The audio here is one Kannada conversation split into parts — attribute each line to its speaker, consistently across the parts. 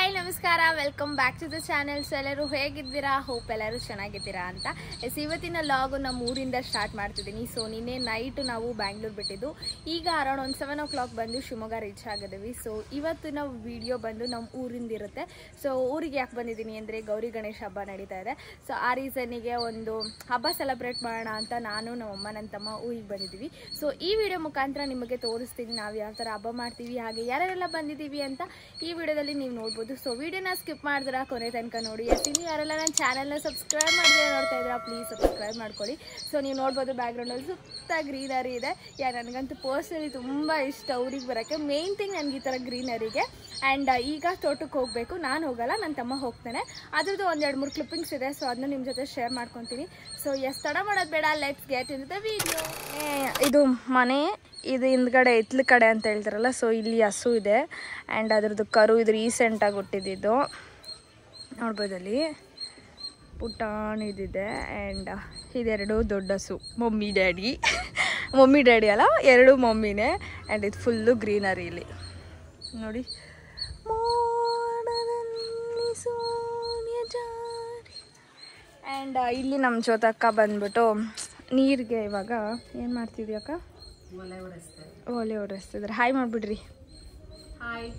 Speaker 1: ಹಾಯ್ ನಮಸ್ಕಾರ, welcome back to the channel. So ಎಲ್ಲರೂ ಹೇಗಿದ್ದೀರಾ? ಹೋಪ್ ಎಲ್ಲರೂ ಚೆನ್ನಾಗಿದ್ದೀರಾ ಅಂತ. ಇವತ್ತಿನ ಲಾಗು ನಮ್ಮ ಊರಿಂದ ಸ್ಟಾರ್ಟ್ ಮಾಡ್ತಿದ್ದೀನಿ. ಸೊ ನಿನ್ನೆ ನೈಟ್ ನಾವು ಬ್ಯಾಂಗ್ಳೂರ್ ಬಿಟ್ಟಿದ್ದು, ಈಗ ಅರೌಂಡ್ ಒಂದು 7 o'clock ಬಂದು ಶಿವಮೊಗ್ಗ ರೀಚ್ ಆಗಿದ್ದೀವಿ. ಸೊ ಇವತ್ತಿನ ವಿಡಿಯೋ ಬಂದು ನಮ್ಮ ಊರಿಂದ ಇರುತ್ತೆ. ಸೊ ಊರಿಗೆ ಯಾಕೆ ಬಂದಿದ್ದೀನಿ ಅಂದರೆ ಗೌರಿ ಗಣೇಶ ಹಬ್ಬ ನಡೀತಾ ಇದೆ. ಸೊ ಆ ರೀಸನ್ನಿಗೆ ಒಂದು ಹಬ್ಬ ಸೆಲೆಬ್ರೇಟ್ ಮಾಡೋಣ ಅಂತ ನಾನು ನಮ್ಮಮ್ಮ ನನ್ನ ತಮ್ಮ ಊರಿಗೆ ಬಂದಿದ್ದೀವಿ. ಸೊ ಈ ವಿಡಿಯೋ ಮುಖಾಂತರ ನಿಮಗೆ ತೋರಿಸ್ತೀನಿ ನಾವು ಯಾವ ಥರ ಹಬ್ಬ ಮಾಡ್ತೀವಿ, ಹಾಗೆ ಯಾರೆಲ್ಲ ಬಂದಿದ್ದೀವಿ ಅಂತ ಈ ವಿಡಿಯೋದಲ್ಲಿ ನೀವು ನೋಡ್ಬೋದು. ಸೊ ವಿಡಿಯೋನ ಸ್ಕಿಪ್ ಮಾಡಿದ್ರೆ ಕೊನೆ ತನಕ ನೋಡಿ. ನೀವು ಯಾರೆಲ್ಲ ನನ್ನ ಚಾನಲ್ನ ಸಬ್ಸ್ಕ್ರೈಬ್ ಮಾಡಿದ್ರೆ ನೋಡ್ತಾ ಇದ್ದೀರಾ, ಪ್ಲೀಸ್ ಸಬ್ಸ್ಕ್ರೈಬ್ ಮಾಡ್ಕೊಳ್ಳಿ. ಸೊ ನೀವು ನೋಡ್ಬೋದು ಬ್ಯಾಕ್ಗ್ರೌಂಡಲ್ಲಿ ಸುತ್ತ ಗ್ರೀನರಿ ಇದೆ. ನನಗಂತೂ ಪರ್ಸ್ನಲಿ ತುಂಬ ಇಷ್ಟ ಊರಿಗೆ ಬರೋಕ್ಕೆ. ಮೇನ್ ಥಿಂಗ್ ನನಗೆ ಈ ಥರ ಗ್ರೀನರಿಗೆ. ಆ್ಯಂಡ್ ಈಗ ತೋಟಕ್ಕೆ ಹೋಗಬೇಕು. ನಾನು ಹೋಗಲ್ಲ, ನನ್ನ ತಮ್ಮ ಹೋಗ್ತಾನೆ. ಅದ್ರದ್ದು 1-2-3 ಕ್ಲಿಪ್ಪಿಂಗ್ಸ್ ಇದೆ. ಸೊ ಅದನ್ನು ನಿಮ್ಮ ಜೊತೆ ಶೇರ್ ಮಾಡ್ಕೊತೀನಿ. ಸೊ ತಡ ಮಾಡೋದು ಬೇಡ, let's get in the video. ಇದು ಮನೆ, ಇದು ಹಿಂದ್ಗಡೆ ಇತ್ಲ ಕಡೆ ಅಂತ ಹೇಳ್ತಾರಲ್ಲ. ಸೊ ಇಲ್ಲಿ ಹಸು ಇದೆ ಆ್ಯಂಡ್ ಅದ್ರದ್ದು ಕರು ಇದು ರೀಸೆಂಟಾಗಿ ಹುಟ್ಟಿದ್ದು ನೋಡ್ಬೋದಲ್ಲಿ ಪುಟಾಣಿದಿದೆ. ಆ್ಯಂಡ್ ಇದೆರಡು ದೊಡ್ಡ ಹಸು, ಮಮ್ಮಿ ಡ್ಯಾಡಿ ಅಲ್ಲ, ಎರಡು ಮಮ್ಮಿನೇ. ಆ್ಯಂಡ್ ಇದು ಫುಲ್ಲು ಗ್ರೀನರಿ ಇಲ್ಲಿ ನೋಡಿ. ಆ್ಯಂಡ್ ಇಲ್ಲಿ ನಮ್ಮ ಜೋತಕ್ಕ ಬಂದ್ಬಿಟ್ಟು ನೀರಿಗೆ ಇವಾಗ ಏನು ಮಾಡ್ತಿದ್ಯಕ್ಕ? ಒಲೆ ಹೊಡೆಸ್ತಿದ್ದಾರೆ. ಹಾಯ್ ಮಾಡಿಬಿಡ್ರಿ. ಹಾಯ್.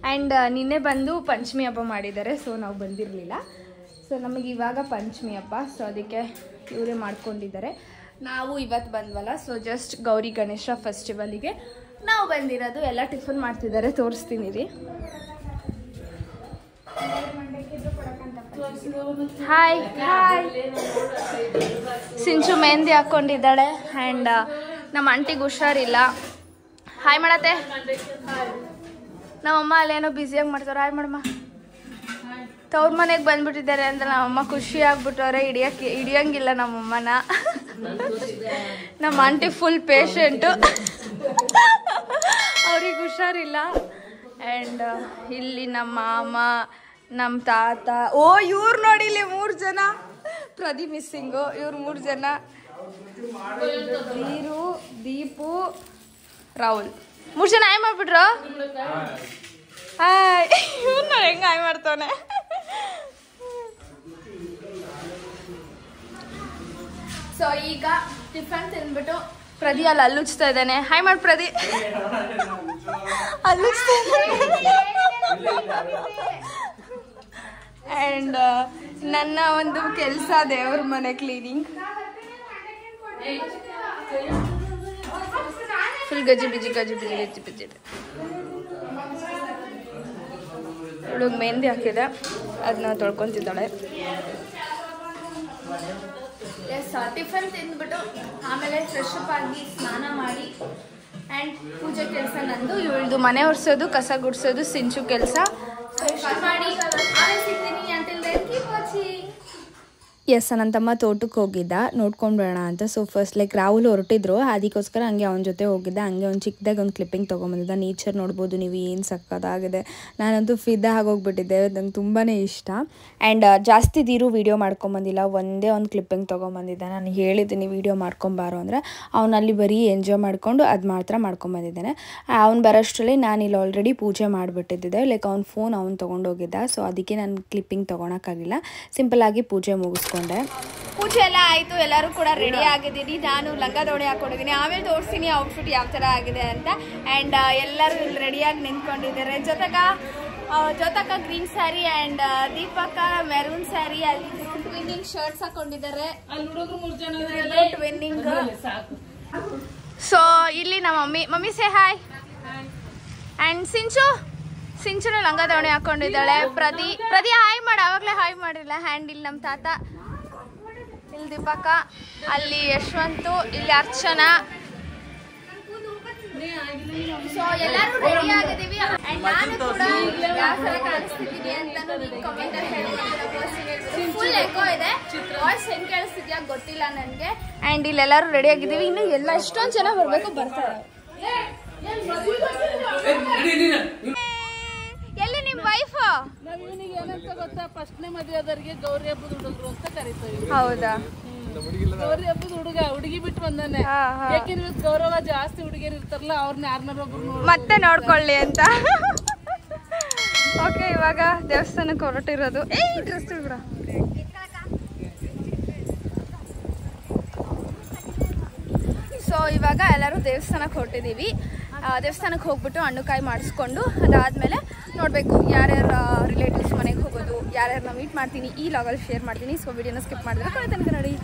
Speaker 1: ಆ್ಯಂಡ್ ನಿನ್ನೆ ಬಂದು ಪಂಚಮಿ ಹಬ್ಬ ಮಾಡಿದ್ದಾರೆ. ಸೊ ನಾವು ಬಂದಿರಲಿಲ್ಲ. ಸೊ ನಮಗೆ ಇವಾಗ ಪಂಚಮಿ ಹಬ್ಬ. ಸೊ ಅದಕ್ಕೆ ಇವರೇ ಮಾಡ್ಕೊಂಡಿದ್ದಾರೆ. ನಾವು ಇವತ್ತು ಬಂದ್ವಲ್ಲ. ಸೊ ಜಸ್ಟ್ ಗೌರಿ ಗಣೇಶ ಫೆಸ್ಟಿವಲಿಗೆ ನಾವು ಬಂದಿರೋದು. ಎಲ್ಲ ಟಿಫನ್ ಮಾಡ್ತಿದ್ದಾರೆ, ತೋರಿಸ್ತೀನಿ ರೀ. Hi hi. ಸಿಂಚು ಮೆಹಂದಿ ಹಾಕ್ಕೊಂಡಿದ್ದಾಳೆ. ಆ್ಯಂಡ್ ನಮ್ಮ ಆಂಟಿಗೆ ಹುಷಾರಿಲ್ಲ. ಹಾಯ್ ಮಾಡತ್ತೆ. ನಮ್ಮಮ್ಮ ಅಲ್ಲೇನೋ ಬ್ಯುಸಿಯಾಗಿ ಮಾಡ್ತಾರೆ. ಹಾಯ್ ಮಾಡಮ್ಮ. ತವ್ರ ಮನೆಗೆ ಬಂದ್ಬಿಟ್ಟಿದ್ದಾರೆ ಅಂದ್ರೆ ನಮ್ಮಮ್ಮ ಖುಷಿ ಆಗ್ಬಿಟ್ಟವ್ರೆ. ಹಿಡಿಯೋಂಗಿಲ್ಲ ನಮ್ಮಮ್ಮನ. ನಮ್ಮ ಆಂಟಿ ಫುಲ್ ಪೇಷಂಟು, ಅವ್ರಿಗೆ ಹುಷಾರಿಲ್ಲ. ಆ್ಯಂಡ್ ಇಲ್ಲಿ ನಮ್ಮ ಮಾಮ, ನಮ್ಮ ತಾತ. ಓ ಇವ್ರು ನೋಡಿ, ಇಲ್ಲಿ 3 ಜನ. ಪ್ರದೀಪ್ ಮಿಸ್ಸಿಂಗು. ಇವ್ರು 3 ಜನ. ವೀರು, ದೀಪು, ರಾಹುಲ್. 3 ಜನ ಹಾಯ್ ಮಾಡ್ಬಿಟ್ರು. ಹಾಯ್. ಇವ್ರು ನೋಡಿ ಹೆಂಗೆ ಹಾಯ್ ಮಾಡ್ತಾನೆ. ಸೊ ಈಗ ಟಿಫನ್ ತಿಂದ್ಬಿಟ್ಟು ಪ್ರದಿ ಅಲ್ಲಿ ಅಲ್ಲುಚ್ತಾ ಇದ್ದಾನೆ. ಹಾಯ್ ಮಾಡಿ ಪ್ರದಿ. ಅಲ್ಲುಚ್ತಾ ಆ್ಯಂಡ್ ನನ್ನ ಒಂದು ಕೆಲಸ ದೇವ್ರ ಮನೆ ಕ್ಲೀನಿಂಗ್. ಫುಲ್ ಗಜಿ ಬಿಜಿ ಇವಳಿಗೆ ಮೆಹಂದಿ ಹಾಕಿದೆ, ಅದನ್ನ ತೊಳ್ಕೊತಿದ್ದಾಳೆ. ಟಿಫನ್ ತಿಂದ್ಬಿಟ್ಟು ಆಮೇಲೆ ಫ್ರೆಶ್ ಅಪ್ ಆಗಿ ಸ್ನಾನ ಮಾಡಿ ಆ್ಯಂಡ್ ಪೂಜೆ ಕೆಲಸ ನಂದು. ಇವಳ್ದು ಮನೆ ಒರೆಸೋದು, ಕಸ ಗುಡಿಸೋದು ಸಿಂಚು ಕೆಲಸ. ಫ್ರೆಶ್ ಮಾಡಿ ಆಮೇಲೆ ಸಿಗ್ತೀನಿ. Until then keep watching. Yes, ನನ್ನ ತಮ್ಮ ತೋಟಕ್ಕೆ ಹೋಗಿದ್ದ, ನೋಡ್ಕೊಂಡು ಬರೋಣ ಅಂತ. ಸೊ ಫಸ್ಟ್ ರಾಹುಲ್ ಹೊರಟಿದ್ರು, ಅದಕ್ಕೋಸ್ಕರ ಹಂಗೆ ಅವನ ಜೊತೆ ಹೋಗಿದ್ದ. ಹಂಗೆ ಒಂದು ಚಿಕ್ಕದಾಗಿ ಒಂದು ಕ್ಲಿಪ್ಪಿಂಗ್ ತೊಗೊಂಬಂದಿದ್ದ. ನೇಚರ್ ನೋಡ್ಬೋದು ನೀವು, ಏನು ಸಕ್ಕತ್ತಾಗಿದೆ. ನಾನಂತೂ ಫಿದಾ ಆಗೋಗ್ಬಿಟ್ಟಿದ್ದೆ, ನಂಗೆ ತುಂಬಾ ಇಷ್ಟ. ಆ್ಯಂಡ್ ಜಾಸ್ತಿ ದೀರು ವೀಡಿಯೋ ಮಾಡ್ಕೊಂಬಂದಿಲ್ಲ, ಒಂದೇ ಒಂದು ಕ್ಲಿಪ್ಪಿಂಗ್ ತೊಗೊಂಬಂದಿದ್ದ. ನಾನು ಹೇಳಿದ್ದೀನಿ ವೀಡಿಯೋ ಮಾಡ್ಕೊಂಬಾರೋ ಅಂದರೆ, ಅವನಲ್ಲಿ ಬರೀ ಎಂಜಾಯ್ ಮಾಡಿಕೊಂಡು ಅದು ಮಾತ್ರ ಮಾಡ್ಕೊಂಬಂದಿದ್ದಾನೆ. ಅವ್ನು ಬರೋಷ್ಟರಲ್ಲಿ ನಾನು ಇಲ್ಲಿ ಆಲ್ರೆಡಿ ಪೂಜೆ ಮಾಡಿಬಿಟ್ಟಿದ್ದೆ. ಅವ್ನ ಫೋನ್ ಅವ್ನು ತೊಗೊಂಡೋಗಿದ್ದ. ಸೊ ಅದಕ್ಕೆ ನಾನು ಕ್ಲಿಪ್ಪಿಂಗ್ ತೊಗೊಳಕ್ಕಾಗಿಲ್ಲ. ಸಿಂಪಲ್ಲಾಗಿ ಪೂಜೆ ಮುಗಿಸ್ಕೊಂಡೆ. ಪೂಜೆ ಎಲ್ಲ ಆಯಿತು, ಎಲ್ಲರೂ ಕೂಡ ರೆಡಿ ಆಗಿದ್ದೀನಿ. ನಾನು ಲಂಗ ದೋಣಿ ಹಾಕೊಂಡಿದ್ದೀನಿ. ಆಮೇಲೆ ತೋರಿಸ್ತೀನಿ ಔಟ್ಫಿಟ್ ಯಾವ ಥರ ಆಗಿದೆ ಅಂತ. ಆ್ಯಂಡ್ ಎಲ್ಲರೂ ಇಲ್ಲಿ ರೆಡಿಯಾಗಿ ನಿಂತ್ಕೊಂಡಿದ್ದಾರೆ. ಜೊತಕ ಗ್ರೀನ್ ಸ್ಯಾರಿ ಆ್ಯಂಡ್ ದೀಪಕ ಮೆರೂನ್ ಸ್ಯಾರಿ. ಅಲ್ಲಿ ಟ್ವಿನ್ನಿಂಗ್ ಶರ್ಟ್ಸ್ ಹಾಕೊಂಡಿದ್ದಾರೆ. ಟ್ವಿನ್ನಿಂಗ್. ಸೊ ಇಲ್ಲಿ ನಮ್ಮ ಮಮ್ಮಿ ಸೇ ಹಾಯ್. ಆ್ಯಂಡ್ ಸಿಂಚುನ ಲಂಗ ದೋಣಿ ಹಾಕೊಂಡಿದ್ದಾಳೆ. ಪ್ರದಿ ಹಾಯ್ ಮಾಡಿ, ಆವಾಗಲೇ ಹಾಯ್ ಮಾಡಿಲ್ಲ. ಹ್ಯಾಂಡ್ ಇಲ್ಲಿ ನಮ್ಮ ತಾತ, ಇಲ್ಲಿ ದೀಪಕ, ಅಲ್ಲಿ ಯಶವಂತು, ಇಲ್ಲಿ ಅರ್ಚನಾ. ಸೊ ಎಲ್ಲರೂ ರೆಡಿ ಆಗಿದ್ದೀವಿ. ಆ್ಯಂಡ್ ನಾನು ಕೂಡ ಯಾವ ಥರ ಕಾಣಿಸ್ತಿದ್ದೀನಿ ಅಂತ ಕಮೆಂಟ್ ಹೇಳಿ. ಫುಲ್ ಎಕೋ ಇದೆ, ವಾಯ್ಸ್ ಹೆಂಗೆ ಕೇಳಿಸ್ತಿದ್ಯಾ ಗೊತ್ತಿಲ್ಲ ನನಗೆ. ಆ್ಯಂಡ್ ಇಲ್ಲೆಲ್ಲರೂ ರೆಡಿ ಆಗಿದ್ದೀವಿ. ಇನ್ನು ಎಲ್ಲ ಎಷ್ಟೊಂದು ಜನ ಬರಬೇಕು, ಬರ್ತಾರೆ. ಎಲ್ಲಿ ನಿಮ್ಮ ವೈಫ್?
Speaker 2: ಏನಂತ ಗೊತ್ತಾ, ಫಸ್ಟ್ನೇ ಮದುವೆ ಆದವರಿಗೆ ಗೌರಿ ಹಬ್ಬದ ಹುಡುಗರು ಅಂತ ಕರೀತೀವಿ.
Speaker 1: ಹೌದಾ?
Speaker 2: ಗೌರಿ ಹಬ್ಬದ ಹುಡುಗಿ ಬಿಟ್ಟು ಬಂದಾನೆ. ಯಾಕೆಂದ್ರೆ ಗೌರವ ಜಾಸ್ತಿ ಹುಡುಗಿಯರು ಇರ್ತಾರಲ್ಲ, ಅವ್ರನ್ನ ಯಾರನ್ನಾರೊಬ್ರು
Speaker 1: ಮತ್ತೆ ನೋಡ್ಕೊಳ್ಳಿ ಅಂತ. ಓಕೆ, ಇವಾಗ ದೇವಸ್ಥಾನಕ್ಕೆ ಹೊರಟಿರೋದು. ಡ್ರೆಸ್ ಬಿಡ. ಸೊ ಇವಾಗ ಎಲ್ಲರೂ ದೇವಸ್ಥಾನಕ್ಕೆ ಹೊರಟಿದ್ದೀವಿ. ದೇವಸ್ಥಾನಕ್ಕೆ ಹೋಗ್ಬಿಟ್ಟು ಹಣ್ಣುಕಾಯಿ ಮಾಡಿಸ್ಕೊಂಡು ಅದಾದಮೇಲೆ ನೋಡಬೇಕು ಯಾರ್ಯಾರ ರಿಲೇಟಿವ್ಸ್ ಮನೆಗೆ ಹೋಗೋದು, ಯಾರ್ಯಾರನ್ನ ಮೀಟ್ ಮಾಡ್ತೀನಿ ಈ ಲಾಗಲ್ಲಿ ಶೇರ್ ಮಾಡ್ತೀನಿ. ಸೊ ವಿಡಿಯೋನ ಸ್ಕಿಪ್ ಮಾಡಿದ್ರೆ ಕೊನೆ ತನಕ ನೋಡಿ.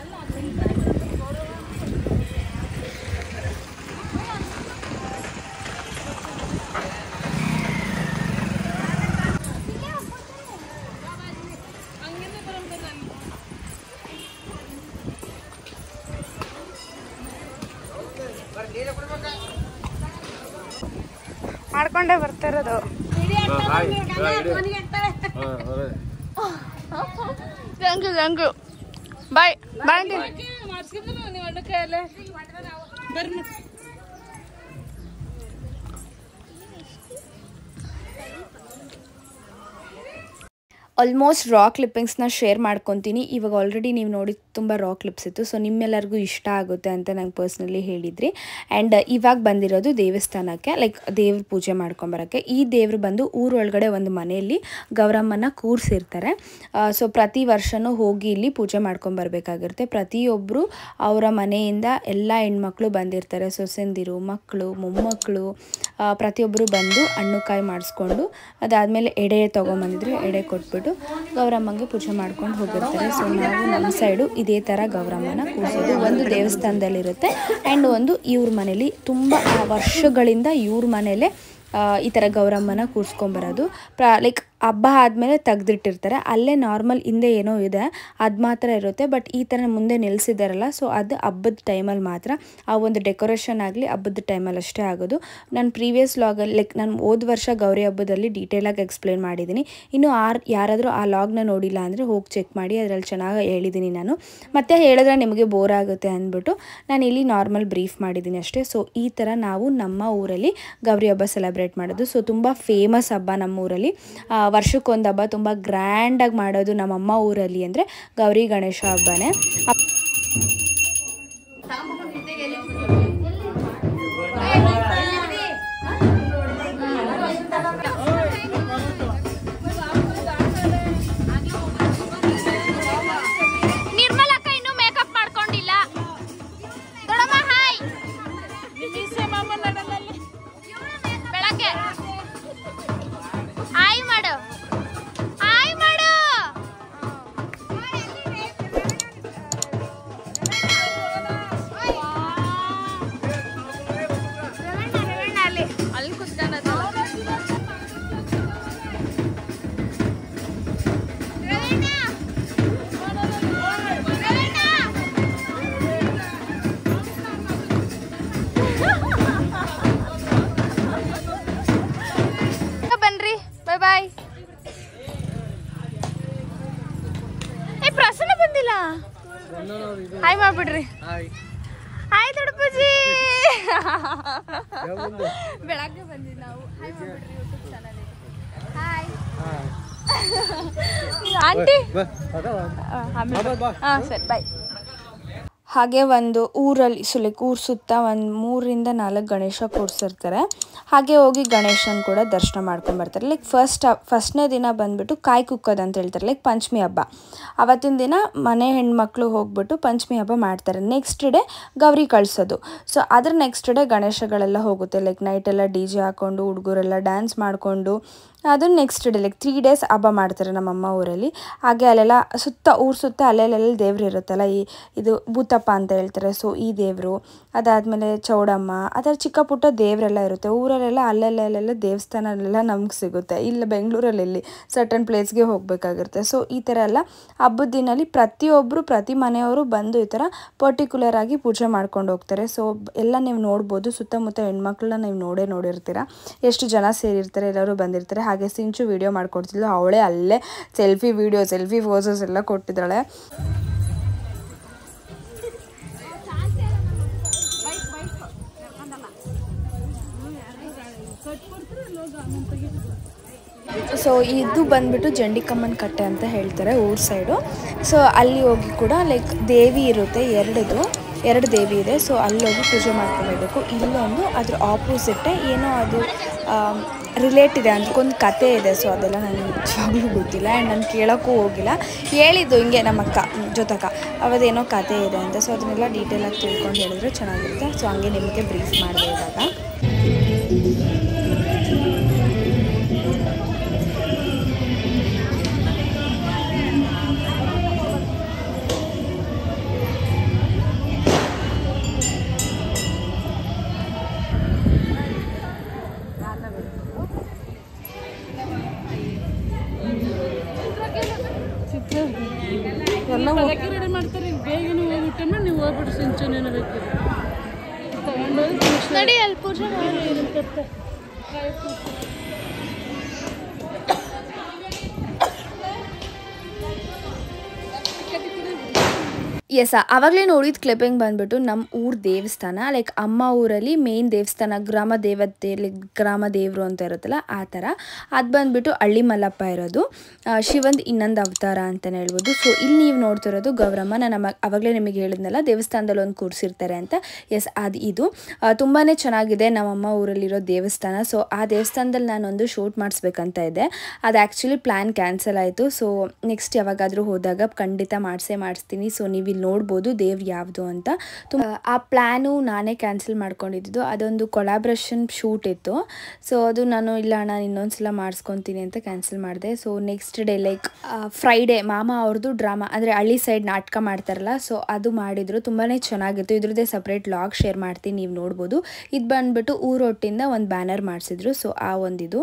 Speaker 1: ಮಾಡ್ಕೊಂಡೇ ಬರ್ತಾ ಇರೋದು. Thank you bye bye. Almost raw ಕ್ಲಿಪ್ಪಿಂಗ್ಸ್ನ ಶೇರ್ ಮಾಡ್ಕೊತೀನಿ. ಇವಾಗ ಆಲ್ರೆಡಿ ನೀವು ನೋಡಿ ತುಂಬ ರಾ ಕ್ಲಿಪ್ಸ್ ಇತ್ತು. ಸೊ ನಿಮ್ಮೆಲ್ಲರಿಗೂ ಇಷ್ಟ ಆಗುತ್ತೆ ಅಂತ ನಂಗೆ ಪರ್ಸ್ನಲಿ ಹೇಳಿದ್ರಿ. ಆ್ಯಂಡ್ ಇವಾಗ ಬಂದಿರೋದು ದೇವಸ್ಥಾನಕ್ಕೆ, ಲೈಕ್ ದೇವ್ರ ಪೂಜೆ ಮಾಡ್ಕೊಂಬರೋಕ್ಕೆ. ಈ ದೇವ್ರು ಬಂದು ಊರೊಳಗಡೆ ಒಂದು ಮನೆಯಲ್ಲಿ ಗೌರಮ್ಮನ ಕೂರಿಸಿರ್ತಾರೆ. ಸೊ ಪ್ರತಿ ವರ್ಷವೂ ಹೋಗಿ ಇಲ್ಲಿ ಪೂಜೆ ಮಾಡ್ಕೊಂಬರ್ಬೇಕಾಗಿರುತ್ತೆ. ಪ್ರತಿಯೊಬ್ಬರು ಅವರ ಮನೆಯಿಂದ ಎಲ್ಲ ಹೆಣ್ಮಕ್ಳು ಬಂದಿರ್ತಾರೆ, ಸೊಸೆಂದಿರು, ಮಕ್ಕಳು, ಮೊಮ್ಮಕ್ಕಳು ಪ್ರತಿಯೊಬ್ಬರು ಬಂದು ಹಣ್ಣುಕಾಯಿ ಮಾಡಿಸ್ಕೊಂಡು ಅದಾದಮೇಲೆ ಎಡೆ ತೊಗೊಂಬಂದಿದ್ರೆ ಎಡೆ ಕೊಟ್ಬಿಟ್ಟು ಗೌರಮ್ಮಂಗೆ ಪೂಜೆ ಮಾಡ್ಕೊಂಡು ಹೋಗಿರ್ತಾರೆ. ಸೊ ನಾವು ನಮ್ಮ ಸೈಡು ಇದೇ ಥರ ಗೌರಮ್ಮನ ಕೂರಿಸೋದು ಒಂದು ದೇವಸ್ಥಾನದಲ್ಲಿರುತ್ತೆ. ಆ್ಯಂಡ್ ಒಂದು ಇವ್ರ ಮನೇಲಿ ತುಂಬ ವರ್ಷಗಳಿಂದ ಇವ್ರ ಮನೇಲೆ ಈ ಥರ ಗೌರಮ್ಮನ ಕೂರಿಸ್ಕೊಂಬರೋದು. ಲೈಕ್ ಹಬ್ಬ ಆದಮೇಲೆ ತೆಗ್ದಿಟ್ಟಿರ್ತಾರೆ. ಅಲ್ಲೇ ನಾರ್ಮಲ್ ಹಿಂದೆ ಏನೋ ಇದೆ ಅದು ಮಾತ್ರ ಇರುತ್ತೆ. ಬಟ್ ಈ ಥರ ಮುಂದೆ ನಿಲ್ಲಿಸಿದಾರಲ್ಲ, ಸೊ ಅದು ಹಬ್ಬದ ಟೈಮಲ್ಲಿ ಮಾತ್ರ. ಆ ಒಂದು ಡೆಕೋರೇಷನ್ ಆಗಲಿ ಹಬ್ಬದ ಟೈಮಲ್ಲಿ ಅಷ್ಟೇ ಆಗೋದು. ನಾನು ಪ್ರೀವಿಯಸ್ ಲಾಗಲ್ಲಿ ಲೈಕ್ ನಾನು ಹೋದ ವರ್ಷ ಗೌರಿ ಹಬ್ಬದಲ್ಲಿ ಡೀಟೇಲಾಗಿ ಎಕ್ಸ್ಪ್ಲೇನ್ ಮಾಡಿದ್ದೀನಿ. ಇನ್ನು ಯಾರಾದರೂ ಆ ಲಾಗ್ನ ನೋಡಿಲ್ಲ ಅಂದರೆ ಹೋಗಿ ಚೆಕ್ ಮಾಡಿ, ಅದರಲ್ಲಿ ಚೆನ್ನಾಗಿ ಹೇಳಿದ್ದೀನಿ ನಾನು. ಮತ್ತೆ ಹೇಳಿದ್ರೆ ನಿಮಗೆ ಬೋರ್ ಆಗುತ್ತೆ ಅಂದ್ಬಿಟ್ಟು ನಾನು ಇಲ್ಲಿ ನಾರ್ಮಲ್ ಬ್ರೀಫ್ ಮಾಡಿದ್ದೀನಿ ಅಷ್ಟೇ. ಸೊ ಈ ಥರ ನಾವು ನಮ್ಮ ಊರಲ್ಲಿ ಗೌರಿ ಹಬ್ಬ ಸೆಲೆಬ್ರೇಟ್ ಮಾಡೋದು. ಸೊ ತುಂಬ ಫೇಮಸ್ ಹಬ್ಬ ನಮ್ಮ ಊರಲ್ಲಿ. ವರ್ಷಕ್ಕೊಂದು ಹಬ್ಬ ತುಂಬ ಗ್ರ್ಯಾಂಡಾಗಿ ಮಾಡೋದು ನಮ್ಮಮ್ಮ ಊರಲ್ಲಿ ಅಂದರೆ ಗೌರಿ ಗಣೇಶ ಹಬ್ಬನೇ. ನಿರ್ಮಲಕ್ಕ ಇನ್ನೂ ಮೇಕಪ್ ಮಾಡ್ಕೊಂಡಿಲ್ಲ. ಬೆಳಗ್ಗೆ ಆಯ್ ಮಾಡು, ಆಯ್ ಮಾಡು. ಅಲ್ಲಿ ಕುತ್ಕೊಳ್ಳೋದು. ಬನ್ರಿ, ಬಾಯ್ ಬಾಯ್. ಪ್ರಸನ್ನ ಬಂದಿಲ್ಲ, ಹಾಯ್ ಮಾಡ್ಬಿಡ್ರಿ. ಹಾಯ್ ದೊಡ್ಡಪ್ಪಾಜಿ, ಬೆಳಗ್ಗೆ ಬಂದಿದ್ದು ನಾವು. ಹಾಯ್ ಮಾಡ್ಬಿಡ್ರಿ ಯೂಟ್ಯೂಬ್ ಚಾನಲ್. Hi aunty. ಹಾಂ ಸರಿ ಬಾಯ್. ಹಾಗೆ ಒಂದು ಊರಲ್ಲಿ ಲೈಕ್ ಊರು ಸುತ್ತ ಒಂದು 3 ರಿಂದ 4 ಗಣೇಶ ಕೂರಿಸಿರ್ತಾರೆ. ಹಾಗೆ ಹೋಗಿ ಗಣೇಶನ ಕೂಡ ದರ್ಶನ ಮಾಡ್ಕೊಂಬರ್ತಾರೆ. ಲೈಕ್ ಫಸ್ಟ್ನೇ ದಿನ ಬಂದುಬಿಟ್ಟು ಕಾಯಿ ಕುಕ್ಕೋದು ಅಂತ ಹೇಳ್ತಾರೆ, ಲೈಕ್ ಪಂಚಮಿ ಹಬ್ಬ. ಆವತ್ತಿನ ದಿನ ಮನೆ ಹೆಣ್ಮಕ್ಳು ಹೋಗ್ಬಿಟ್ಟು ಪಂಚಮಿ ಹಬ್ಬ ಮಾಡ್ತಾರೆ. ನೆಕ್ಸ್ಟ್ ಡೇ ಗೌರಿ ಕಳಿಸೋದು. ಸೊ ಅದ್ರ ನೆಕ್ಸ್ಟ್ ಡೇ ಗಣೇಶಗಳೆಲ್ಲ ಹೋಗುತ್ತೆ. ಲೈಕ್ ನೈಟೆಲ್ಲ DJ ಹಾಕ್ಕೊಂಡು ಹುಡುಗರೆಲ್ಲ ಡ್ಯಾನ್ಸ್ ಮಾಡಿಕೊಂಡು ಅದು ನೆಕ್ಸ್ಟ್ ಡೇ ಲೈಕ್ 3 days ಹಬ್ಬ ಮಾಡ್ತಾರೆ ನಮ್ಮಮ್ಮ ಊರಲ್ಲಿ. ಹಾಗೆ ಅಲ್ಲೆಲ್ಲ ಊರು ಸುತ್ತ ಅಲ್ಲೆಲ್ಲ ದೇವ್ರು ಇರುತ್ತಲ್ಲ, ಇದು ಭೂತಪ್ಪ ಅಂತ ಹೇಳ್ತಾರೆ. ಸೊ ಈ ದೇವರು, ಅದಾದಮೇಲೆ ಚೌಡಮ್ಮ, ಆ ಥರ ಚಿಕ್ಕ ಪುಟ್ಟ ದೇವರೆಲ್ಲ ಇರುತ್ತೆ ಊರಲ್ಲೆಲ್ಲ. ಅಲ್ಲೆಲ್ಲ ದೇವಸ್ಥಾನಲೆಲ್ಲ ನಮ್ಗೆ ಸಿಗುತ್ತೆ. ಇಲ್ಲ ಬೆಂಗಳೂರಲ್ಲಿ ಇಲ್ಲಿ ಸರ್ಟನ್ ಪ್ಲೇಸ್ಗೆ ಹೋಗಬೇಕಾಗಿರುತ್ತೆ. ಸೊ ಈ ಥರ ಎಲ್ಲ ಹಬ್ಬದ ದಿನಲ್ಲಿ ಪ್ರತಿ ಮನೆಯವರು ಬಂದು ಈ ಥರ ಪರ್ಟಿಕ್ಯುಲರ್ ಆಗಿ ಪೂಜೆ ಮಾಡ್ಕೊಂಡು ಹೋಗ್ತಾರೆ. ಸೊ ಎಲ್ಲ ನೀವು ನೋಡ್ಬೋದು, ಸುತ್ತಮುತ್ತ ಹೆಣ್ಮಕ್ಳನ್ನ ನೀವು ನೋಡಿರ್ತೀರ. ಎಷ್ಟು ಜನ ಸೇರಿರ್ತಾರೆ, ಎಲ್ಲರೂ ಬಂದಿರ್ತಾರೆ. ಹಾಗೆ ಸಿಂಚು ವಿಡಿಯೋ ಮಾಡ್ಕೊಡ್ತಿದ್ಲು, ಅವಳೇ ಅಲ್ಲೇ ಸೆಲ್ಫಿ ಫೋಟೋಸ್ ಎಲ್ಲ ಕೊಟ್ಟಿದ್ದಾಳೆ. ಸೊ ಇದು ಬಂದ್ಬಿಟ್ಟು ಜಂಡಿಕಮ್ಮನ ಕಟ್ಟೆ ಅಂತ ಹೇಳ್ತಾರೆ ಊರ ಸೈಡು. ಸೊ ಅಲ್ಲಿ ಹೋಗಿ ಕೂಡ ಲೈಕ್ ದೇವಿ ಇರುತ್ತೆ 2. 2 ದೇವಿ ಇದೆ. ಸೊ ಅಲ್ಲೋಗಿ ಪೂಜೆ ಮಾಡ್ಕೊಬೇಕು. ಇಲ್ಲೊಂದು ಅದ್ರ ಆಪೋಸಿಟ್ಟೆ ಏನೋ ಅದು ರಿಲೇಟ್ ಇದೆ, ಅದಕ್ಕೊಂದು ಕತೆ ಇದೆ. ಸೊ ಅದೆಲ್ಲ ನನಗೆ ನಿಜವಾಗ್ಲೂ ಗೊತ್ತಿಲ್ಲ ಆ್ಯಂಡ್ ನಾನು ಕೇಳೋಕ್ಕೂ ಹೋಗಿಲ್ಲ. ಹೇಳಿದ್ದು ಹಿಂಗೆ ನಮ್ಮ ಅಕ್ಕ ಜೊತಕ ಅವತ್ತೇನೋ ಕತೆ ಇದೆ ಅಂತ. ಸೊ ಅದನ್ನೆಲ್ಲ ಡೀಟೇಲಾಗಿ ತಿಳ್ಕೊಂಡು ಹೇಳಿದ್ರೆ ಚೆನ್ನಾಗಿರುತ್ತೆ. ಸೊ ಹಂಗೆ ನಿಮಗೆ ಬ್ರೀಫ್ ಮಾಡಿದೆ ಇವಾಗ.
Speaker 2: ಎಲ್ಲ ಅದಕ್ಕೆ ರೆಡಿ ಮಾಡ್ತಾರೆ. ಬೇಗನೆ ಹೋಗ್ಬಿಟ್ಟೆ ನೀವು ಹೋಗ್ಬಿಟ್ಟು ಸಿಂಚನೇನು ಬೇಕು ತಗೊಂಡೋಗಿ
Speaker 1: ನಡಿ ಅಲ್ಲಿ ಪೂಜೆ ಮಾಡಿ. ಎಸ್, ಆವಾಗಲೇ ನೋಡಿದ ಕ್ಲಿಪ್ಪಿಂಗ್ ಬಂದ್ಬಿಟ್ಟು ನಮ್ಮ ಊರ ದೇವಸ್ಥಾನ, ಲೈಕ್ ಅಮ್ಮ ಊರಲ್ಲಿ ಮೇನ್ ದೇವಸ್ಥಾನ, ಗ್ರಾಮ ದೇವತೆ, ಲೈಕ್ ಗ್ರಾಮ ದೇವರು ಅಂತ ಇರುತ್ತಲ್ಲ ಆ ಥರ. ಅದು ಬಂದ್ಬಿಟ್ಟು ಹಳ್ಳಿ ಮಲ್ಲಪ್ಪ ಇರೋದು, ಶಿವಂದು ಇನ್ನೊಂದು ಅವತಾರ ಅಂತಲೇ ಹೇಳ್ಬೋದು. ಸೊ ಇಲ್ಲಿ ನೀವು ನೋಡ್ತಿರೋದು ಗೌರಮ್ಮ. ನಾನು ಆವಾಗಲೇ ನಿಮಗೆ ಹೇಳಿದ್ನಲ್ಲ ದೇವಸ್ಥಾನದಲ್ಲಿ ಒಂದು ಕೂರಿಸಿರ್ತಾರೆ ಅಂತ. ಎಸ್, ಅದು ಇದು ತುಂಬಾ ಚೆನ್ನಾಗಿದೆ ನಮ್ಮಮ್ಮ ಊರಲ್ಲಿರೋ ದೇವಸ್ಥಾನ. ಸೊ ಆ ದೇವಸ್ಥಾನದಲ್ಲಿ ನಾನೊಂದು ಶೂಟ್ ಮಾಡಿಸ್ಬೇಕಂತ ಇದೆ. ಅದು ಆ್ಯಕ್ಚುಲಿ ಪ್ಲ್ಯಾನ್ ಕ್ಯಾನ್ಸಲ್ ಆಯಿತು. ಸೊ ನೆಕ್ಸ್ಟ್ ಯಾವಾಗಾದರೂ ಹೋದಾಗ ಖಂಡಿತ ಮಾಡಿಸ್ತೀನಿ. ಸೊ ನೀವು ನೋಡ್ಬೋದು ದೇವ್ರು ಯಾವುದು ಅಂತ. ಆ ಪ್ಲ್ಯಾನು ನಾನೇ ಕ್ಯಾನ್ಸಲ್ ಮಾಡ್ಕೊಂಡಿದ್ದು. ಅದೊಂದು ಕೊಲಾಬ್ರೇಷನ್ ಶೂಟ್ ಇತ್ತು. ಸೊ ಅದು ನಾನು ಇಲ್ಲ ಅಣ್ಣ ಇನ್ನೊಂದ್ಸಲ ಮಾಡಿಸ್ಕೊತೀನಿ ಅಂತ ಕ್ಯಾನ್ಸಲ್ ಮಾಡಿದೆ. So next day like Friday ಮಾಮ ಅವ್ರದ್ದು ಡ್ರಾಮಾ ಅಂದರೆ ಹಳ್ಳಿ ಸೈಡ್ ನಾಟಕ ಮಾಡ್ತಾರಲ್ಲ, ಸೊ ಅದು ಮಾಡಿದ್ರು. ತುಂಬಾ ಚೆನ್ನಾಗಿತ್ತು. ಇದ್ರದ್ದೇ ಸಪ್ರೇಟ್ ಲಾಗ್ ಶೇರ್ ಮಾಡ್ತೀನಿ, ನೀವು ನೋಡ್ಬೋದು. ಇದು ಬಂದ್ಬಿಟ್ಟು ಊರೊಟ್ಟಿಂದ ಒಂದು ಬ್ಯಾನರ್ ಮಾಡಿಸಿದ್ರು. ಸೊ ಆ ಒಂದಿದು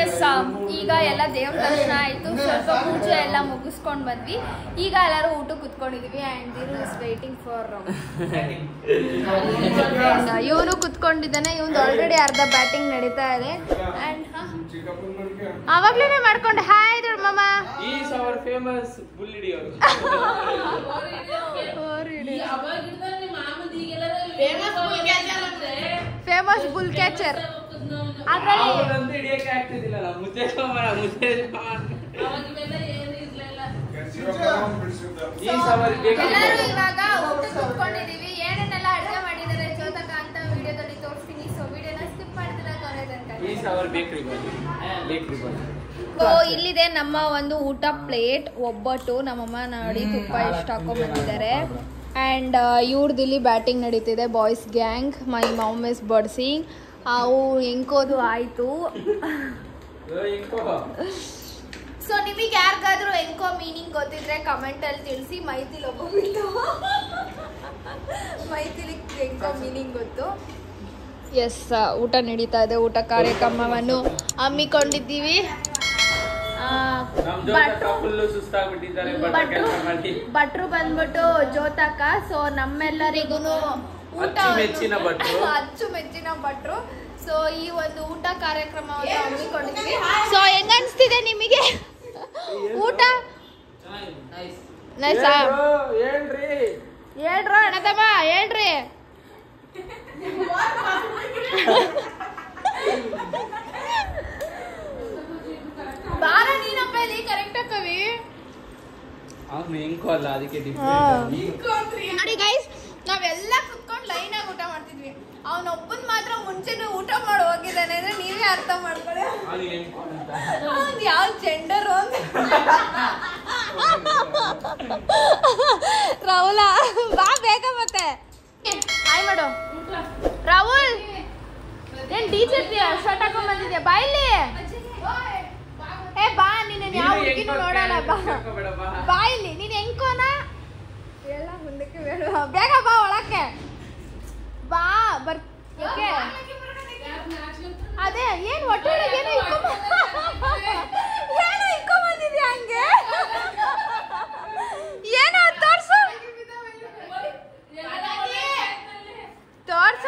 Speaker 1: ಎಸ್, ಈಗ ಎಲ್ಲ ದೇವ್ರ ದರ್ಶನ ಆಯಿತು. ಸ್ವಲ್ಪ ಪೂಜೆ ಎಲ್ಲ ಮುಗಿಸ್ಕೊಂಡು ಬಂದ್ವಿ. ಈಗ ಎಲ್ಲರೂ ಊಟ ಕುತ್ಕೊಂಡಿದ್ವಿ. ಆ್ಯಂಡ್ ದಿರು ಇಸ್ ವೇಟಿಂಗ್ ಫಾರ್ ಇವನು ಕುತ್ಕೊಂಡಿದ್ದಾನೆ. ಇವನು ಆಲ್ರೆಡಿ ಅರ್ಧ ಬ್ಯಾಟಿಂಗ್ ನಡೀತಾ ಇದೆ. ಆ್ಯಂಡ್ ಆವಾಗ್ಲೇ ಮಾಡ್ಕೊಂಡು ಹಾಯ್ ದೊಡ್ಡಮ್ಮ. Famous bull catcher. ಇವಾಗ ಊಟ ಕುತ್ಕೊಂಡಿದೀವಿ. ಏನೇನೆಲ್ಲ ಅಡುಗೆ ಮಾಡಿದ್ದಾರೆ ಜ್ಯೋತಕ ಅಂತ ವಿಡಿಯೋದಲ್ಲಿ ತೋರಿಸ್ತೀನಿ. ಸೊ ವಿಡಿಯೋನ ಸ್ಕಿಪ್ ಮಾಡಿದ್ರೆ ಇಲ್ಲಿದೆ ನಮ್ಮ ಒಂದು ಊಟ ಪ್ಲೇಟ್. ಒಬ್ಬಟ್ಟು ನಮ್ಮಮ್ಮ ನೋಡಿ ತುಪ್ಪ ಇಷ್ಟು ಹಾಕೊಂಡ್ ಬಂದಿದ್ದಾರೆ. ಆ್ಯಂಡ್ ಇವ್ರದಿಲ್ಲಿ ಬ್ಯಾಟಿಂಗ್ ನಡೀತಿದೆ. Boys gang. My mom is ಬಡ್ಸಿಂಗ್. ಅವು ಎಂಕೋದು ಆಯಿತು. ಸೊ ನಿಮಗೆ ಯಾರಿಗಾದ್ರೂ ಎಂಕೋ ಮೀನಿಂಗ್ ಗೊತ್ತಿದ್ರೆ ಕಮೆಂಟಲ್ಲಿ ತಿಳಿಸಿ. ಮೈತಿಲಿ ಒಬ್ಬೊಬಿಟ್ಟು ಮೈತಿಲಿ ಎಂಕೋ ಮೀನಿಂಗ್ ಗೊತ್ತು. ಎಸ್, ಊಟ ನಡೀತಾ ಇದೆ. ಊಟ ಕಾರ್ಯಕ್ರಮವನ್ನು ಹಮ್ಮಿಕೊಂಡಿದ್ದೀವಿ. ಭಟ್ರು ಬಂದ್ಬಿಟ್ಟು ಜ್ಯೋತಕ. ಸೊ ನಮ್ಮೆಲ್ಲರಿಗೂ ಅಚ್ಚುಮೆಚ್ಚಿನ ಭಟ್ರು. ಸೊ ಈ ಒಂದು ಊಟ ಕಾರ್ಯಕ್ರಮವನ್ನು ಹಮ್ಮಿಕೊಂಡಿದ್ದೀವಿ. ಸೊ ಹೆಂಗ ಅನ್ಸ್ತಿದೆ ನಿಮಗೆ ಊಟ? ನೈಸಾ? ಹೇಳ್ರು ಅಣ್ಣತಮ್ಮ, ಹೇಳ್ರಿ. ಬಾರ ನೀನಪ್ಪ ಇಲ್ಲಿ ಕರೆಕ್ಟ್ ಕವಿ. ನೋಡಿ ಗೈಸ್, ನಾವೆಲ್ಲ ಕುತ್ಕೊಂಡು ಲೈನ್ ಆಗಿ ಊಟ ಮಾಡ್ತಿದ್ವಿ. ಅವನೊಬ್ಬನ್ ಮಾತ್ರ ಮುಂಚೆನೆ ಊಟ ಮಾಡಿ ಹೋಗಿದ್ದಾನೆ ಅಂದ್ರೆ ನೀವೇ ಅರ್ಥ ಮಾಡ್ಕೊಳ್ಳಿ ಯಾವ ಜೆಂಡರು ಅಂತ. ರಾಹುಲ ಬಾ ಬೇಗ, ಮತ್ತೆ ಹಾಯ್ ಮಾಡು. ರಾಹುಲ್ ಏನ್ ಟೀಚರ್ ಶರ್ಟ್ ಹಾಕೊಂಡ್ ಬಂದಿದ್ಯಾ? ಬಾ ಇಲ್ಲಿ. ಏ ಬಾ, ನೀನ್ ಯಾವ ಹುಡುಗಿನೂ ನೋಡಲ್ಲ. ಬಾ ಇಲ್ಲಿ. ನೀನ್ ಹೆಂಕೋನ ಎಲ್ಲ ಮುಂದಕ್ಕೆ ಬೇಗ ಬಾ ಒಳಕ್ಕೆ ಬಾ. ಅದೇ ಏನ್ ಒಟ್ಟೊಳಗೆ ಏನೋ ಇಕ್ಕೊಂಬಂದಿದ್ಯಾ ಹಂಗೆ? ಏನೋ ತೋರ್ಸು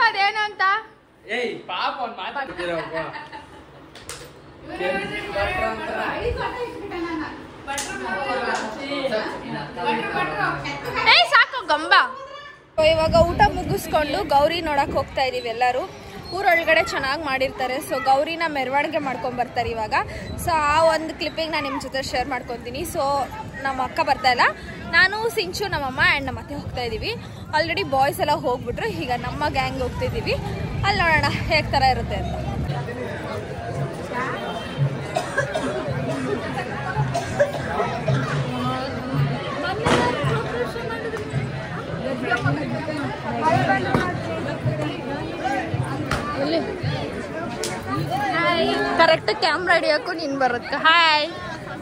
Speaker 1: ಅದೇನು ಅಂತ. ಸಾಕು ಗಂಬ. ಇವಾಗ ಊಟ ಮುಗಿಸ್ಕೊಂಡು ಗೌರಿ ನೋಡಕ್ ಹೋಗ್ತಾ ಇದೀವಿ ಎಲ್ಲರೂ. ಊರೊಳಗಡೆ ಚೆನ್ನಾಗಿ ಮಾಡಿರ್ತಾರೆ. ಸೊ ಗೌರಿನ ಮೆರವಣಿಗೆ ಮಾಡ್ಕೊಂಡು ಬರ್ತಾರೆ ಇವಾಗ. ಸೊ ಆ ಒಂದು ಕ್ಲಿಪ್ಪಿಂಗ್ ನಾನು ನಿಮ್ಮ ಜೊತೆ ಶೇರ್ ಮಾಡ್ಕೊತೀನಿ. ಸೊ ನಮ್ಮ ಅಕ್ಕ ಬರ್ತಾ ಇಲ್ಲ, ನಾನು ಸಿಂಚು ನಮ್ಮಮ್ಮ ಆ್ಯಂಡ್ ನಮ್ಮ ಅತ್ತೆ ಹೋಗ್ತಾ ಇದ್ದೀವಿ. ಆಲ್ರೆಡಿ ಬಾಯ್ಸ್ ಎಲ್ಲ ಹೋಗ್ಬಿಟ್ರು, ಈಗ ನಮ್ಮ ಗ್ಯಾಂಗ್ ಹೋಗ್ತಿದ್ದೀವಿ. ಅಲ್ಲಿ ನೋಡೋಣ ಹೇಗೆ ಥರ ಇರುತ್ತೆ ಅಂತ. ಕರೆಕ್ಟ್ ಕ್ಯಾಮ್ರಾ ಹಿಡಿಯೋಕ್ಕೂ ನೀನು ಬರುತ್ತೆ. Hi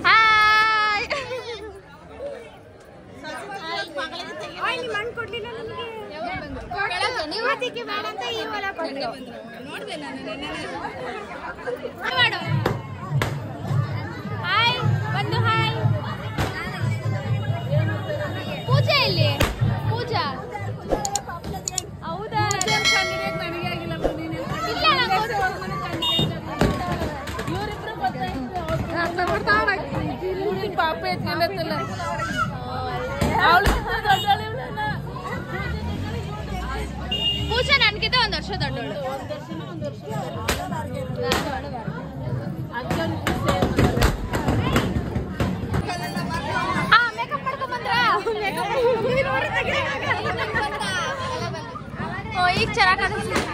Speaker 1: hi. ಹಾಯ್ ಬಂದು ಹಾಯ್. ಪೂಜಾ ಇಲ್ಲಿ ಪೂಜಾ. ಹೌದಾ?
Speaker 2: ಪಾಪ ಎತ್ಕೊಂಡತ್ತಲ್ಲ
Speaker 1: ಪೂಜಾ ನನ್ಗಿಂತ 1 ವರ್ಷ ದೊಡ್ಡವಳು. ಮೇಕಪ್ ಮಾಡ್ಕೊಂಬಂದ್ರ? ಓ ಈಗ ಚೆನ್ನಾಗಿ ಕಾಣಿಸ್ತಿದೆ.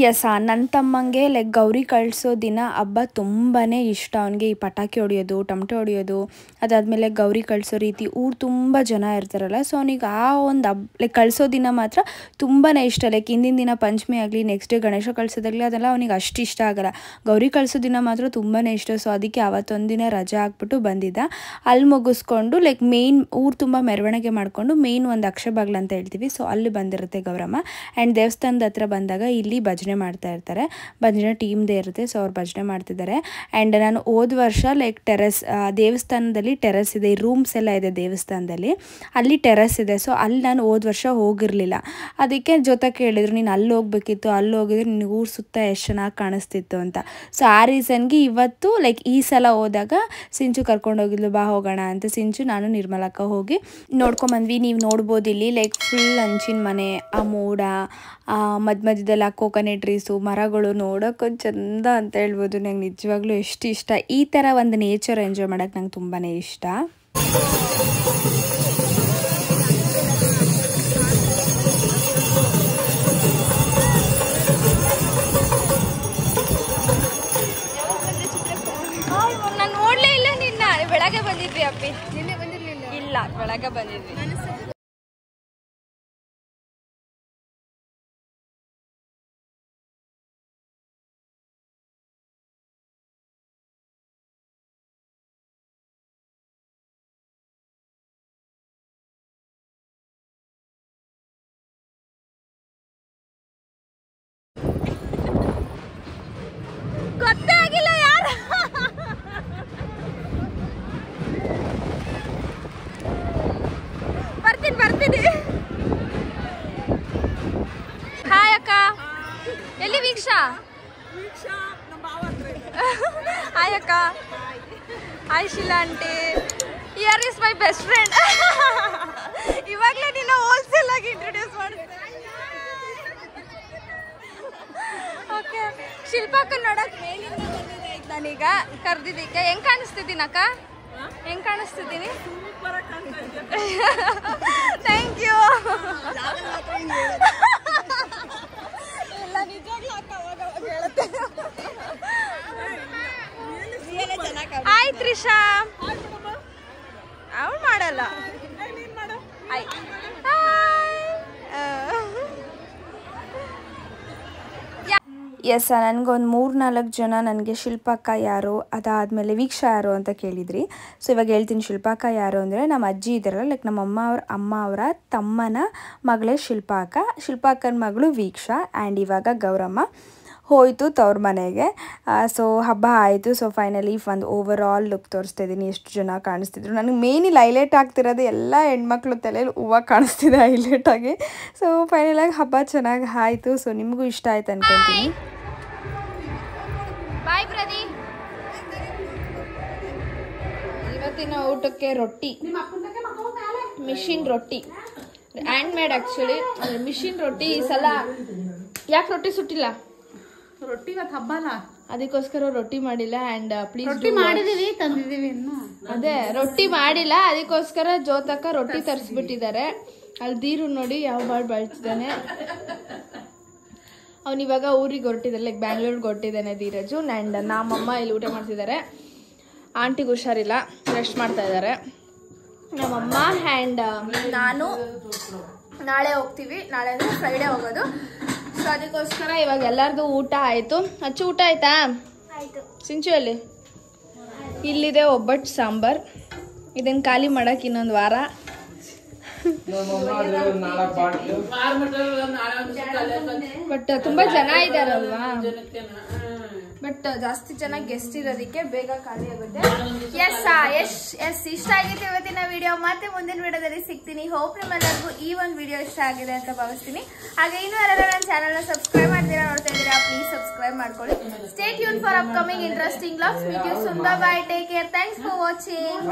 Speaker 1: ಎಸ್, ನನ್ನ ತಮ್ಮಂಗೆ ಲೈಕ್ ಗೌರಿ ಕಳಿಸೋ ದಿನ ಹಬ್ಬ ತುಂಬಾ ಇಷ್ಟ. ಅವನಿಗೆ ಈ ಪಟಾಕಿ ಹೊಡಿಯೋದು, ಟಮಟೆ ಹೊಡಿಯೋದು, ಅದಾದಮೇಲೆ ಗೌರಿ ಕಳಿಸೋ ರೀತಿ ಊರು ತುಂಬ ಜನ ಇರ್ತಾರಲ್ಲ. ಸೊ ಅವನಿಗೆ ಆ ಒಂದು ಲೈಕ್ ಕಳಿಸೋ ದಿನ ಮಾತ್ರ ತುಂಬಾ ಇಷ್ಟ. ಲೈಕ್ ಹಿಂದಿನ ದಿನ ಪಂಚಮಿ ಆಗಲಿ, ನೆಕ್ಸ್ಟ್ ಡೇ ಗಣೇಶ ಕಳಿಸೋದಾಗಲಿ, ಅದೆಲ್ಲ ಅವನಿಗೆ ಅಷ್ಟು ಇಷ್ಟ ಆಗಲ್ಲ. ಗೌರಿ ಕಳಿಸೋ ದಿನ ಮಾತ್ರ ತುಂಬಾ ಇಷ್ಟ. ಸೊ ಅದಕ್ಕೆ ಅವತ್ತೊಂದಿನ ರಜೆ ಹಾಕ್ಬಿಟ್ಟು ಬಂದಿದ್ದ. ಅಲ್ಲಿ ಮುಗಿಸ್ಕೊಂಡು ಲೈಕ್ ಮೇಯ್ನ್ ಊರು ತುಂಬ ಮೆರವಣಿಗೆ ಮಾಡಿಕೊಂಡು ಮೇಯ್ನ್ ಒಂದು ಅಕ್ಷಬಾಗ್ಲು ಅಂತ ಹೇಳ್ತೀವಿ, ಸೊ ಅಲ್ಲಿ ಬಂದಿರುತ್ತೆ ಗೌರಮ್ಮ. ಆ್ಯಂಡ್ ದೇವಸ್ಥಾನದ ಹತ್ರ ಬಂದಾಗ ಇಲ್ಲಿ ಭಜನೆ ಮಾಡ್ತಾ ಇರ್ತಾರೆ. ಭಜನೆ ಟೀಮ್ದೇ ಇರುತ್ತೆ, ಸೊ ಅವ್ರು ಭಜನೆ ಮಾಡ್ತಿದ್ದಾರೆ. ಆ್ಯಂಡ್ ನಾನು ಹೋದ ವರ್ಷ ಲೈಕ್ ಟೆರೆಸ್, ದೇವಸ್ಥಾನದಲ್ಲಿ ಟೆರೆಸ್ ಇದೆ, ರೂಮ್ಸ್ ಎಲ್ಲ ಇದೆ ದೇವಸ್ಥಾನದಲ್ಲಿ, ಅಲ್ಲಿ ಟೆರೆಸ್ ಇದೆ. ಸೊ ಅಲ್ಲಿ ನಾನು ಹೋದ ವರ್ಷ ಹೋಗಿರಲಿಲ್ಲ. ಅದಕ್ಕೆ ಜೊತೆ ಕೇಳಿದ್ರು, ನೀನು ಅಲ್ಲಿ ಹೋಗ್ಬೇಕಿತ್ತು, ಅಲ್ಲಿ ಹೋಗಿದ್ರೆ ನಿನಗೆ ಊರು ಸುತ್ತ ಎಷ್ಟು ಚೆನ್ನಾಗಿ ಕಾಣಿಸ್ತಿತ್ತು ಅಂತ. ಸೊ ಆ ರೀಸನ್ಗೆ ಇವತ್ತು ಲೈಕ್ ಈ ಸಲ ಹೋದಾಗ ಸಿಂಚು ಕರ್ಕೊಂಡು ಹೋಗಿದ್ಲು, ಬಾ ಹೋಗೋಣ ಅಂತ. ಸಿಂಚು ನಾನು ನಿರ್ಮಲಕ್ಕ ಹೋಗಿ ನೋಡ್ಕೊಂಬಂದ್ವಿ. ನೀವು ನೋಡ್ಬೋದು ಇಲ್ಲಿ ಲೈಕ್ ಫುಲ್ ಹಂಚಿನ ಮನೆ, ಆ ಮೋಡ, ಮಧ್ಯದಲ್ಲಿ ಆ ಕೋಕೋನಟ್ ಟ್ರೀಸು, ಮರಗಳು ನೋಡೋಕ್ಕೊಂದು ಚಂದ ಅಂತ ಹೇಳ್ಬೋದು. ನಂಗೆ ನಿಜವಾಗ್ಲೂ ಎಷ್ಟು ಇಷ್ಟ. ಈ ಥರ ಒಂದು ನೇಚರ್ ಎಂಜಾಯ್ ಮಾಡೋಕ್ಕೆ ನಂಗೆ ತುಂಬಾ ಇಷ್ಟ. ನಾನು ನೋಡಲೇ ಇಲ್ಲ ನಿನ್ನ. ಬೆಳಗ್ಗೆ ಬಂದಿದ್ವಿ ಅಪ್ಪಿ. ನಿನ್ನೆ ಬಂದಿರಲಿಲ್ಲ? ಇಲ್ಲ, ಬೆಳಗ್ಗೆ ಬಂದಿದ್ವಿ. ಹಾಯ್ ಅಕ್ಕ. Hi Shila aunty. Here is my best friend. ಇವಾಗಲೇ ನಿನ್ನ ಹೋಲ್ಸೇಲ್ ಆಗಿ ಇಂಟ್ರೊಡ್ಯೂಸ್ ಮಾಡ್ತೀನಿ. ಓಕೆ, ಶಿಲ್ಪಾಕ್ಕ ನೋಡಕ್ ಮೇಲಿಂದ ಬಂದಿದೆ ಈಗ ನಾನೀಗ ಕರ್ದಿದ್ದಕ್ಕೆ. ಹೆಂಗ್ ಕಾಣಿಸ್ತಿದ್ದೀನಕ್ಕ? ಹೆಂಗ್ ಕಾಣಿಸ್ತಿದ್ದೀನಿ? Thank you. ಎಲ್ಲ ನಿಜವಾಗ್ಲೂ ಅಕ್ಕ ಅವಾಗ ಹೇಳುತ್ತೆ. ಹಾಯ್ ತ್ರಿಷಾ. ಅವಳು ಮಾಡಲ್ಲ. ಎಸ್, ನನಗೊಂದು 3-4 ಜನ ನನಗೆ ಶಿಲ್ಪಕ್ಕ ಯಾರು, ಅದಾದಮೇಲೆ ವೀಕ್ಷಾ ಯಾರು ಅಂತ ಕೇಳಿದ್ರಿ. ಸೊ ಇವಾಗ ಹೇಳ್ತೀನಿ. ಶಿಲ್ಪಕ್ಕ ಯಾರು ಅಂದರೆ ನಮ್ಮ ಅಜ್ಜಿ ಇದ್ದಾರಲ್ಲ, ಲೈಕ್ ನಮ್ಮ ಅಮ್ಮ ಅವರ ತಮ್ಮನ ಮಗಳೇ ಶಿಲ್ಪಾಕ್ಕ. ಶಿಲ್ಪಾಕ್ಕನ ಮಗಳು ವೀಕ್ಷಾ. ಆ್ಯಂಡ್ ಇವಾಗ ಗೌರಮ್ಮ ಹೋಯಿತು ತವ್ರ ಮನೆಗೆ. ಸೊ ಹಬ್ಬ ಆಯಿತು. ಸೊ ಫೈನಲಿ ಒಂದು ಓವರ್ ಆಲ್ ಲುಕ್ ತೋರಿಸ್ತಾ ಇದ್ದೀನಿ. ಎಷ್ಟು ಜನ ಕಾಣಿಸ್ತಿದ್ರು. ನನಗೆ ಮೇನ್ ಇಲ್ಲಿ ಹೈಲೈಟ್ ಆಗ್ತಿರೋದು ಎಲ್ಲ ಹೆಣ್ಮಕ್ಳು ತಲೆಯಲ್ಲಿ ಹೂವು ಕಾಣಿಸ್ತಿದೆ ಹೈಲೈಟಾಗಿ. ಸೊ ಫೈನಲಾಗಿ ಹಬ್ಬ ಚೆನ್ನಾಗಿ ಆಯಿತು. ಸೊ ನಿಮಗೂ ಇಷ್ಟ ಆಯ್ತು ಅನ್ಕೊತೀನಿ. ಬಾಯ್ ಪ್ರದೀಪ್. ಇವತ್ತಿನ ಊಟಕ್ಕೆ ರೊಟ್ಟಿ, ಮಿಷಿನ್ ರೊಟ್ಟಿ, ಹ್ಯಾಂಡ್ ಮೇಡ್ ಆ್ಯಕ್ಚುಲಿ. ಮಿಷಿನ್ ರೊಟ್ಟಿ. ಈ ಸಲ ಯಾಕೆ ರೊಟ್ಟಿ ಸುಟ್ಟಿಲ್ಲ?
Speaker 2: ರೊಟ್ಟಿ ಇವತ್ತು ಹಬ್ಬಲ್ಲ,
Speaker 1: ಅದಕ್ಕೋಸ್ಕರ ರೊಟ್ಟಿ ಮಾಡಿಲ್ಲ. ಆ್ಯಂಡ್ ಪ್ಲೀಸ್
Speaker 2: ರೊಟ್ಟಿ ಮಾಡಿದೀವಿ, ತಂದಿದ್ದೀವಿ ಇನ್ನು.
Speaker 1: ಅದೇ ರೊಟ್ಟಿ ಮಾಡಿಲ್ಲ, ಅದಕ್ಕೋಸ್ಕರ ಜೋತಕ್ಕ ರೊಟ್ಟಿ ತರಿಸ್ಬಿಟ್ಟಿದ್ದಾರೆ. ಅಲ್ಲಿ ದೀರು ನೋಡಿ ಯಾವ ಬಾಳ್ ಬೆಳ್ತಿದ್ದಾನೆ. ಅವನಿವಾಗ ಊರಿಗೆ ಹೊರಟಿದ್ದಾನೆ, ಲೈಕ್ ಬ್ಯಾಂಗ್ಳೂರ್ಗೆ ಹೊರಟಿದ್ದಾನೆ ಧೀರಜು. ಆ್ಯಂಡ್ ನಮ್ಮಮ್ಮ ಇಲ್ಲಿ ಊಟ ಮಾಡ್ತಿದ್ದಾರೆ. ಆಂಟಿಗೆ ಹುಷಾರಿಲ್ಲ, ರೆಸ್ಟ್ ಮಾಡ್ತಾ ಇದ್ದಾರೆ ನಮ್ಮಮ್ಮ. ಆ್ಯಂಡ್ ನಾನು ನಾಳೆ ಹೋಗ್ತೀವಿ. ನಾಳೆ ಅಂದರೆ ಫ್ರೈಡೇ ಹೋಗೋದು. ಸೊ ಅದಕ್ಕೋಸ್ಕರ ಇವಾಗ ಎಲ್ಲರದು ಊಟ ಆಯಿತು. ಅಚ್ಚು ಊಟ ಆಯ್ತಾ? ಆಯಿತು. ಸಿಂಚುವಲ್ಲಿ ಇಲ್ಲಿದೆ ಒಬ್ಬಟ್ಟು ಸಾಂಬಾರ್. ಇದನ್ನು ಖಾಲಿ ಮಾಡೋಕೆ ಇನ್ನೊಂದು ವಾರ. ಬಟ್ ತುಂಬ ಜನ ಇದ್ದಾರಲ್ವಾ, ಬಟ್ ಜಾಸ್ತಿ ಜನ ಗೆಸ್ಟ್ ಇರೋದಕ್ಕೆ ಬೇಗ ಖಾಲಿ ಆಗುತ್ತೆ. ಎಸ್ ಇಷ್ಟ ಆಗಿತ್ತು ಇವತ್ತಿನ ವಿಡಿಯೋ. ಮತ್ತೆ ಮುಂದಿನ ವಿಡಿಯೋದಲ್ಲಿ ಸಿಗ್ತೀನಿ. ಹೋಪ್ ನಿಮ್ಮೆಲ್ಲರಿಗೂ ಈ ಒಂದು ವಿಡಿಯೋ ಇಷ್ಟ ಆಗಿದೆ ಅಂತ ಭಾವಿಸ್ತೀನಿ. ಹಾಗೆ ಇನ್ನೂ ಯಾರೆಲ್ಲ ನನ್ನ ಚಾನಲ್ನ ಸಬ್ಸ್ಕ್ರೈಬ್ ಮಾಡ್ತೀರಾ ನೋಡ್ತಾ ಇದ್ದೀರಾ, ಪ್ಲೀಸ್ ಸಬ್ಸ್ಕ್ರೈಬ್ ಮಾಡ್ಕೊಳ್ಳಿ. Stay tune for upcoming interesting vlogs. Meet you soon. Bye, take care, thanks for watching.